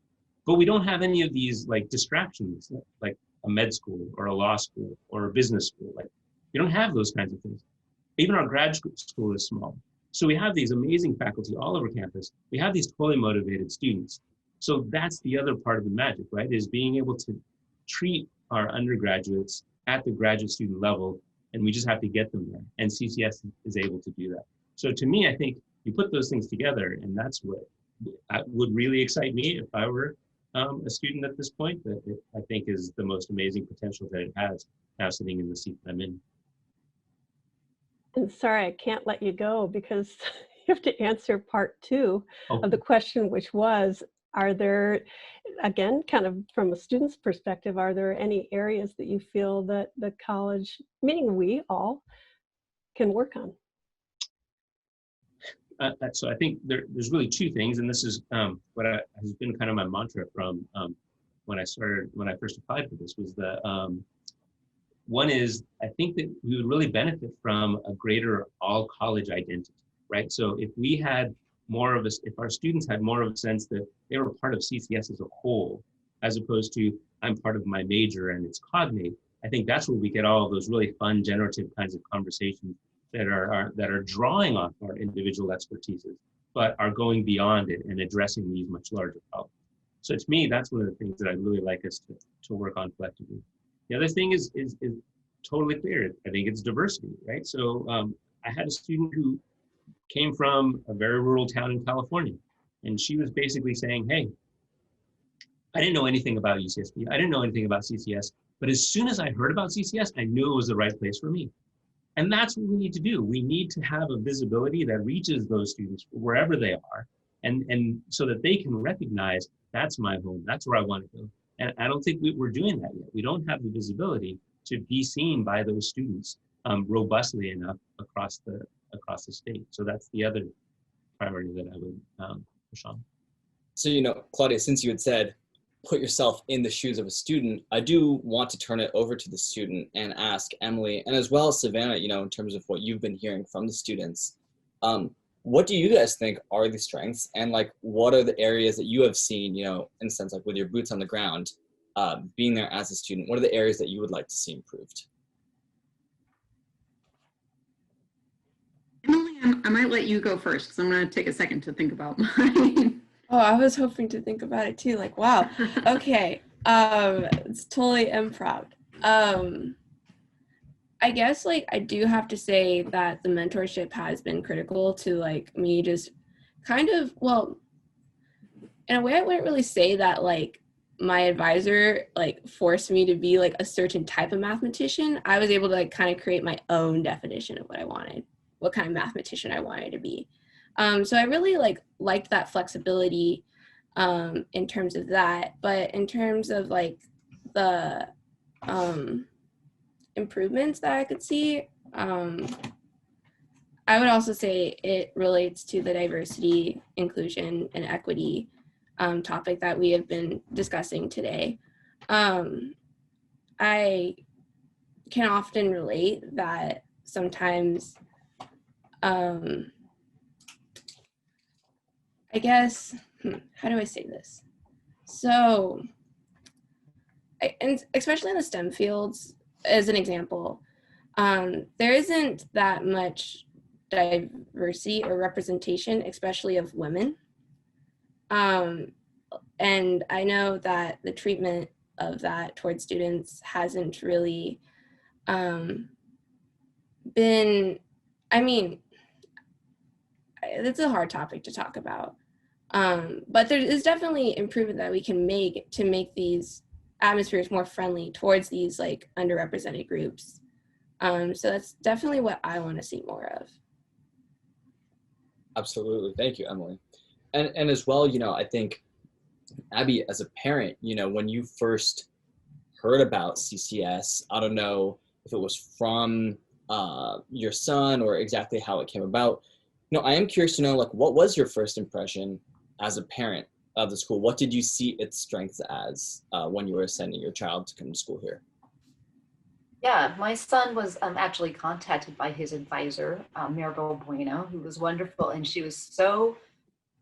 Speaker 2: But we don't have any of these like distractions, like a med school or a law school or a business school. Like, we don't have those kinds of things. Even our grad school is small. So we have these amazing faculty all over campus. We have these totally motivated students. So that's the other part of the magic, right? Is being able to treat our undergraduates at the graduate student level, and we just have to get them there. And CCS is able to do that. So to me, I think you put those things together, and that's what would really excite me if I were a student at this point. That I think is the most amazing potential that it has now sitting in the seat that I'm in.
Speaker 5: And sorry, I can't let you go because you have to answer part 2 of the question, which was, are there, again, kind of from a student's perspective, are there any areas that you feel that the college, meaning we all, can work on?
Speaker 2: So I think there's really 2 things, and this is what has been kind of my mantra from when I first applied for this, was that one is, I think that we would really benefit from a greater all college identity, right? So if we had more of if our students had more of a sense that they were part of CCS as a whole, as opposed to I'm part of my major and it's cognate, I think that's where we get all of those really fun, generative kinds of conversations that are drawing off our individual expertises, but are going beyond it and addressing these much larger problems. So to me, that's one of the things that I'd really like us to work on collectively. The other thing is totally clear. I think it's diversity, right? So I had a student who came from a very rural town in California, and she was basically saying, hey, I didn't know anything about UCSB. I didn't know anything about CCS, but as soon as I heard about CCS, I knew it was the right place for me. And that's what we need to do. We need to have a visibility that reaches those students wherever they are, and so that they can recognize that's my home, that's where I want to go. And I don't think we're doing that yet. We don't have the visibility to be seen by those students robustly enough across the state. So that's the other priority that I would push on.
Speaker 1: So, Claudia, since you had said, put yourself in the shoes of a student, I do want to turn it over to the student and ask Emily, and as well as Savannah, in terms of what you've been hearing from the students, what do you guys think are the strengths, and what are the areas that you have seen, in a sense, with your boots on the ground, being there as a student, what are the areas that you would like to see improved?
Speaker 6: Emily, I might let you go first because I'm going to take a second to think about mine.
Speaker 4: Oh, I was hoping to think about it too. Wow. Okay. It's totally improv. I guess I do have to say that the mentorship has been critical to me just kind of, well, in a way I wouldn't really say that my advisor forced me to be a certain type of mathematician. I was able to kind of create my own definition of what I wanted, what kind of mathematician I wanted to be. So I really liked that flexibility in terms of that, but in terms of the improvements that I could see, I would also say it relates to the diversity, inclusion, and equity topic that we have been discussing today. I can often relate that sometimes I guess, how do I say this? So, and especially in the STEM fields, as an example, there isn't that much diversity or representation, especially of women. And I know that the treatment of that towards students hasn't really been, it's a hard topic to talk about. But there is definitely improvement that we can make to make these atmospheres more friendly towards these underrepresented groups. So that's definitely what I want to see more of.
Speaker 1: Absolutely. Thank you, Emily. And as well, I think, Abby, as a parent, when you first heard about CCS, I don't know if it was from your son or exactly how it came about. I am curious to know, what was your first impression as a parent of the school? What did you see its strengths as when you were sending your child to come to school here?
Speaker 3: Yeah, my son was actually contacted by his advisor, Maribel Bueno, who was wonderful. And she was so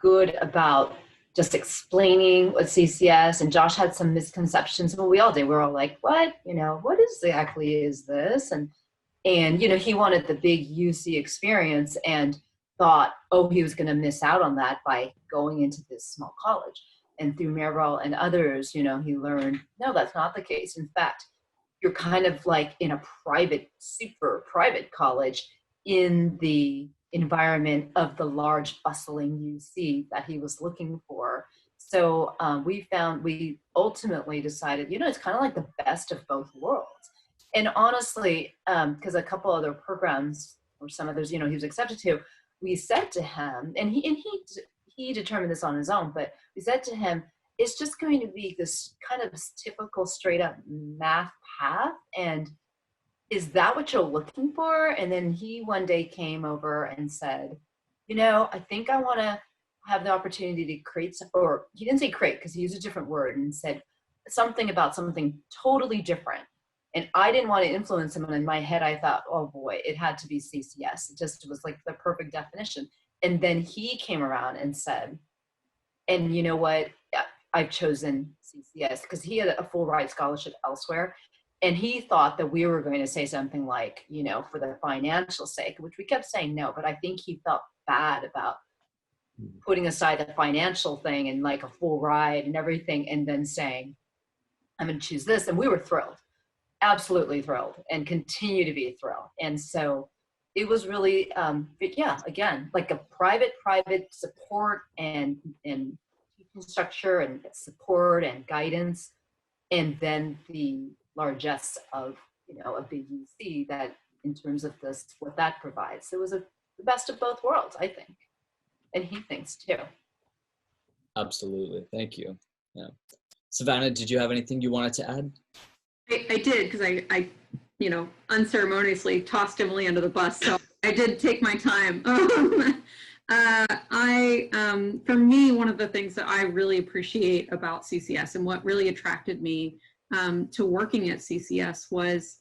Speaker 3: good about just explaining what CCS, and Josh had some misconceptions. Well, we all did. We were all like, what? What exactly is this? And he wanted the big UC experience and thought, oh, he was going to miss out on that by going into this small college. And through Maribel and others, he learned, no, that's not the case. In fact, you're kind of in a super private college in the environment of the large bustling UC that he was looking for. So we ultimately decided, it's kind of like the best of both worlds. And honestly, because a couple other programs or some others, he was accepted to, we said to him, and he determined this on his own, but we said to him, it's just going to be this kind of typical straight up math path. And is that what you're looking for? And then he one day came over and said, I think I want to have the opportunity to create some, or he didn't say create because he used a different word and said something about something totally different. And I didn't want to influence him. And in my head, I thought, oh boy, it had to be CCS. It just was like the perfect definition. And then he came around and said, and you know what? I've chosen CCS because he had a full ride scholarship elsewhere. And he thought that we were going to say something like, for the financial sake, which we kept saying no, but I think he felt bad about putting aside the financial thing and like a full ride and everything, and then saying, I'm going to choose this. And we were thrilled, absolutely thrilled, and continue to be thrilled. And so it was really, again, like a private support and teaching structure and support and guidance. And then the largesse of, a big UC that in terms of this, what that provides. It was the best of both worlds, I think. And he thinks too.
Speaker 1: Absolutely. Thank you. Yeah. Savannah, did you have anything you wanted to add?
Speaker 6: I did, because I unceremoniously tossed Emily under the bus. So I did take my time. For me, one of the things that I really appreciate about CCS and what really attracted me to working at CCS was,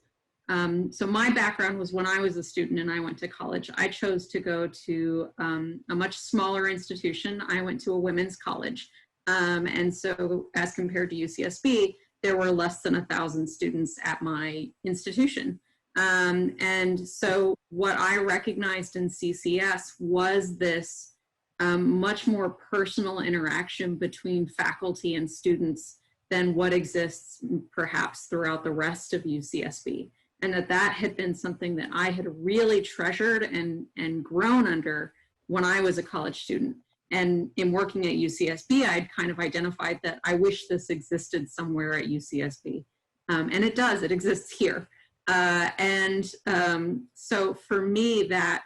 Speaker 6: so my background was when I was a student and I went to college, I chose to go to a much smaller institution. I went to a women's college. And so as compared to UCSB, there were less than 1,000 students at my institution. And so what I recognized in CCS was this much more personal interaction between faculty and students than what exists perhaps throughout the rest of UCSB. And that had been something that I had really treasured and grown under when I was a college student. And in working at UCSB, I'd kind of identified that I wish this existed somewhere at UCSB. And it does, it exists here. So for me, that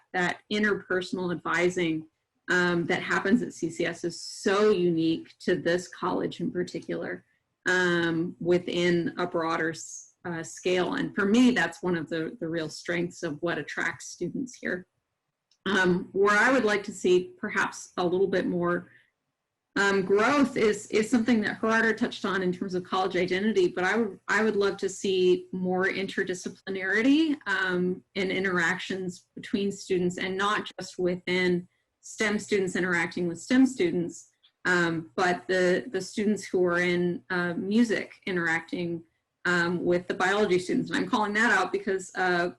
Speaker 6: interpersonal advising that happens at CCS is so unique to this college in particular, within a broader scale. And for me, that's one of the real strengths of what attracts students here. Where I would like to see perhaps a little bit more growth is something that Gerardo touched on in terms of college identity, but I would love to see more interdisciplinarity and interactions between students, and not just within STEM students interacting with STEM students, but the students who are in music interacting with the biology students. And I'm calling that out because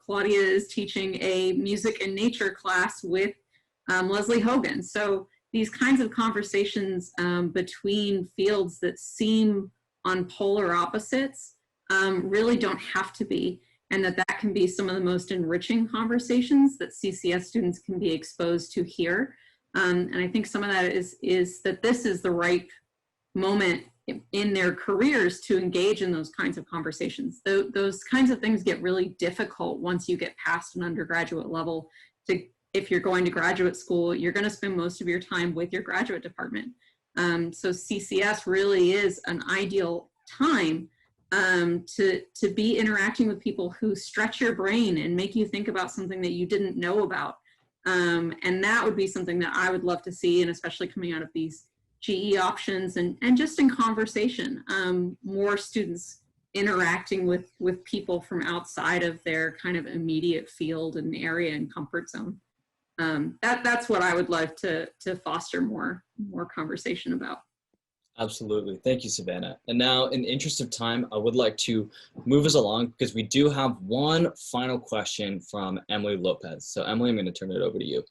Speaker 6: Claudia is teaching a music and nature class with Leslie Hogan. So these kinds of conversations between fields that seem on polar opposites really don't have to be, and that can be some of the most enriching conversations that CCS students can be exposed to here. And I think some of that is that this is the right moment in their careers to engage in those kinds of conversations. Those kinds of things get really difficult once you get past an undergraduate level. If you're going to graduate school, you're going to spend most of your time with your graduate department. So CCS really is an ideal time to be interacting with people who stretch your brain and make you think about something that you didn't know about. And that would be something that I would love to see, and especially coming out of these GE options and just in conversation, more students interacting with people from outside of their kind of immediate field and area and comfort zone. That's what I would love to foster more conversation about.
Speaker 1: Absolutely. Thank you, Savannah. And now, in the interest of time, I would like to move us along because we do have one final question from Emily Lopez. So Emily, I'm going to turn it over to you.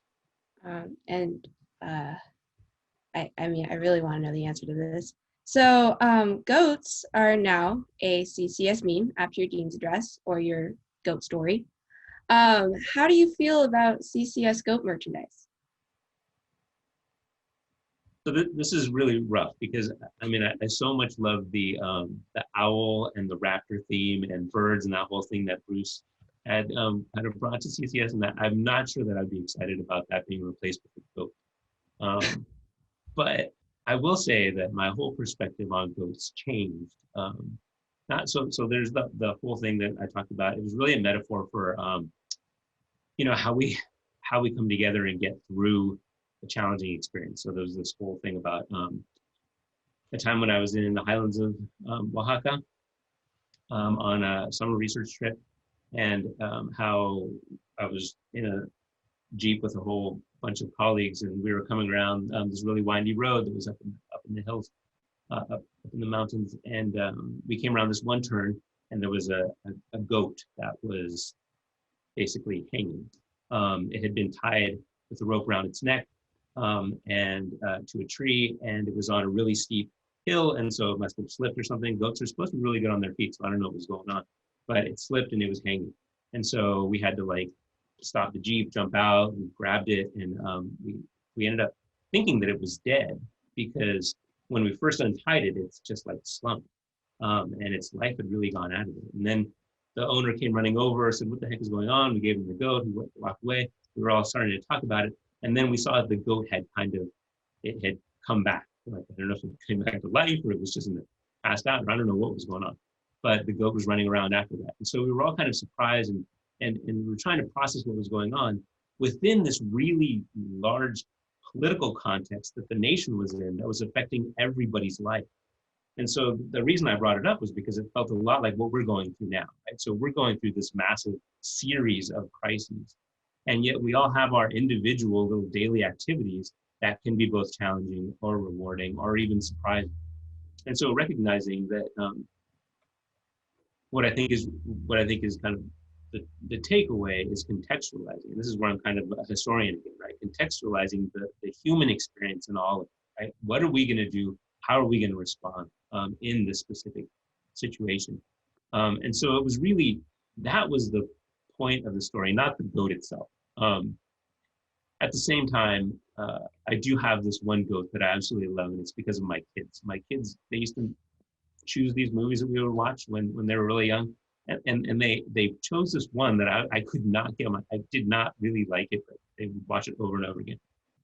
Speaker 4: I mean, I really want to know the answer to this. So goats are now a CCS meme after your dean's address or your goat story. How do you feel about CCS goat merchandise?
Speaker 2: So this is really rough because I mean I so much love the owl and the raptor theme and birds and that whole thing that Bruce had kind of brought to CCS, and that I'm not sure that I'd be excited about that being replaced with a goat. But I will say that my whole perspective on goats changed. Not so there's the whole thing that I talked about. It was really a metaphor for you know how we come together and get through a challenging experience. So there was this whole thing about a time when I was in the highlands of Oaxaca on a summer research trip, and how I was in a Jeep with a whole bunch of colleagues, and we were coming around this really windy road that was up in the hills, up in the mountains, and we came around this one turn, and there was a goat that was basically hanging. It had been tied with a rope around its neck and to a tree, and it was on a really steep hill, and so it must have slipped or something. Goats are supposed to be really good on their feet, so I don't know what was going on, but it slipped and it was hanging. And so we had to like stop the Jeep, jump out, we grabbed it, and we ended up thinking that it was dead because when we first untied it, it's just like slumped, and its life had really gone out of it. And then the owner came running over, said, "What the heck is going on?" We gave him the goat. He walked away. We were all starting to talk about it, and then we saw that the goat had it had come back. Like, I don't know if it came back to life or it was just passed out, or I don't know what was going on. But the goat was running around after that, and so we were all kind of surprised, and we were trying to process what was going on within this really large political context that the nation was in that was affecting everybody's life. And so the reason I brought it up was because it felt a lot like what we're going through now, right? So we're going through this massive series of crises, and yet we all have our individual little daily activities that can be both challenging or rewarding or even surprising. And so recognizing that what I think is kind of the takeaway is contextualizing. And this is where I'm kind of a historian again, right? Contextualizing the human experience in all of it, right? What are we going to do? How are we going to respond in this specific situation? And so it was really, that was the point of the story, not the goat itself. At the same time, I do have this one goat that I absolutely love, and it's because of my kids. My kids, they used to choose these movies that we would watch when they were really young. And they chose this one that I could not get I did not really like it, but they would watch it over and over again.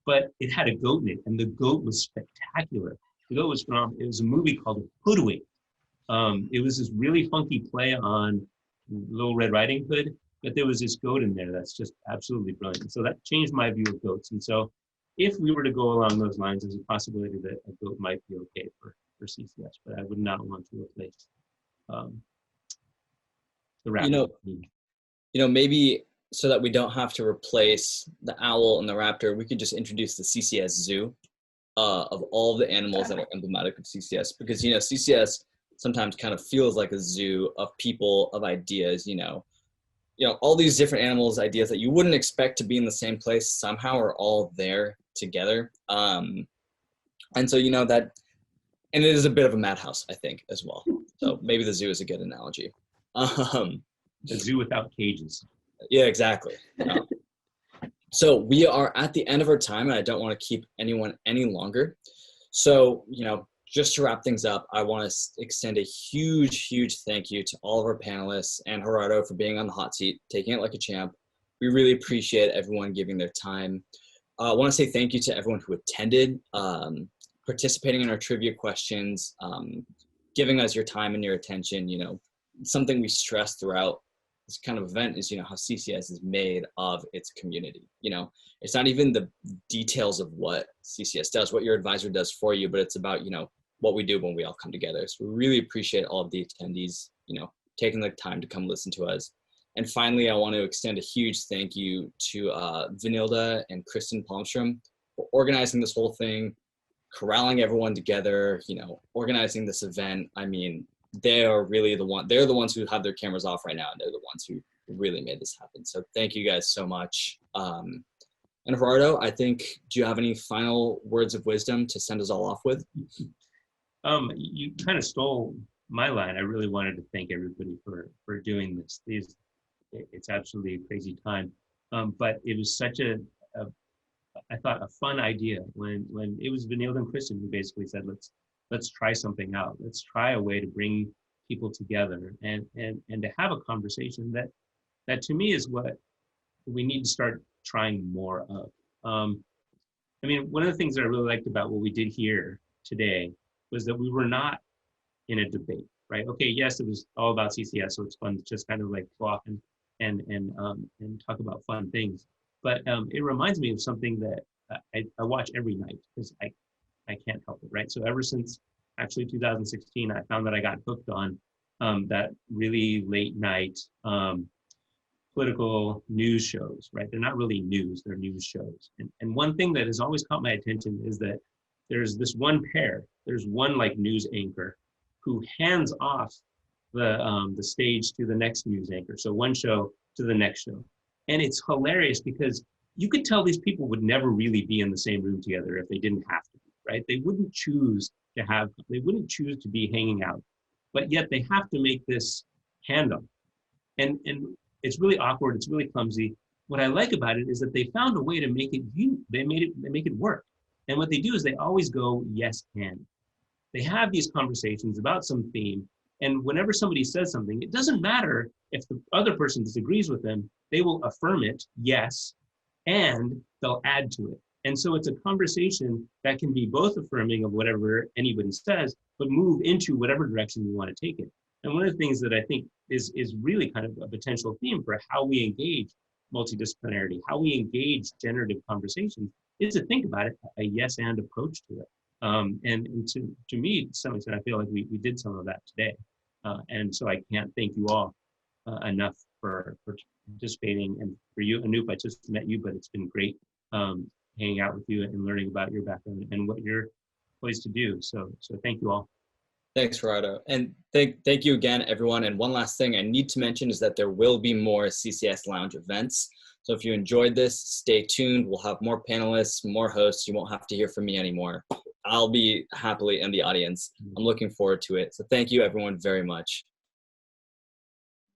Speaker 2: But it had a goat in it, and the goat was spectacular. The goat was phenomenal. It was a movie called Hoodwink. It was this really funky play on Little Red Riding Hood, but there was this goat in there that's just absolutely brilliant. So that changed my view of goats. And so if we were to go along those lines, there's a possibility that a goat might be okay for CCS, but I would not want to replace the raptor.
Speaker 1: Maybe so that we don't have to replace the owl and the raptor, we could just introduce the CCS zoo of all the animals that are emblematic of CCS, because CCS sometimes kind of feels like a zoo of people, of ideas, all these different animals, ideas that you wouldn't expect to be in the same place somehow are all there together. And so that, and it is a bit of a madhouse, I think, as well. So maybe the zoo is a good analogy.
Speaker 2: A zoo without cages.
Speaker 1: Yeah, exactly. So we are at the end of our time, and I don't want to keep anyone any longer. So, just to wrap things up, I want to extend a huge, huge thank you to all of our panelists and Gerardo for being on the hot seat, taking it like a champ. We really appreciate everyone giving their time. I want to say thank you to everyone who attended, participating in our trivia questions, giving us your time and your attention. Something we stress throughout this kind of event is, how CCS is made of its community. It's not even the details of what CCS does, what your advisor does for you, but it's about, what we do when we all come together. So we really appreciate all of the attendees, taking the time to come listen to us. And finally, I want to extend a huge thank you to Vanilda and Kristen Palmstrom for organizing this whole thing, corralling everyone together, organizing this event. I mean, they are really they're the ones who have their cameras off right now, and they're the ones who really made this happen. So thank you guys so much. And Gerardo, I think, do you have any final words of wisdom to send us all off with?
Speaker 2: You kind of stole my line. I really wanted to thank everybody for doing this. it's absolutely a crazy time. But it was such I thought, a fun idea when it was Vanille and Kristen who basically said, let's try something out. Let's try a way to bring people together and to have a conversation that to me is what we need to start trying more of. I mean, one of the things that I really liked about what we did here today was that we were not in a debate, right? Okay, yes, it was all about CCS, so it's fun to just kind of like talk and talk about fun things. But it reminds me of something that I watch every night because I can't help it, right? So ever since actually 2016, I found that I got hooked on that really late night political news shows, right? They're not really news, they're news shows. And one thing that has always caught my attention is that there's this one pair, there's one like news anchor who hands off the stage to the next news anchor. So one show to the next show. And it's hilarious because you could tell these people would never really be in the same room together if they didn't have to be, right? They wouldn't choose to be hanging out, but yet they have to make this handoff. And it's really awkward, it's really clumsy. What I like about it is that they found a way to make it, they make it work. And what they do is they always go, yes, and. They have these conversations about some theme, and whenever somebody says something, it doesn't matter if the other person disagrees with them, they will affirm it, yes, and they'll add to it. And so it's a conversation that can be both affirming of whatever anybody says, but move into whatever direction you want to take it. And one of the things that I think is really kind of a potential theme for how we engage multidisciplinarity, how we engage generative conversations, is to think about it, a yes and approach to it. And to me, to some extent, I feel like we did some of that today. And so I can't thank you all enough for participating. And for you, Anoop, I just met you, but it's been great hanging out with you and learning about your background and what you're poised to do. So thank you all.
Speaker 1: Thanks, Gerardo. And thank you again, everyone. And one last thing I need to mention is that there will be more CCS Lounge events. So if you enjoyed this, stay tuned. We'll have more panelists, more hosts. You won't have to hear from me anymore. I'll be happily in the audience. I'm looking forward to it. So thank you, everyone, very much.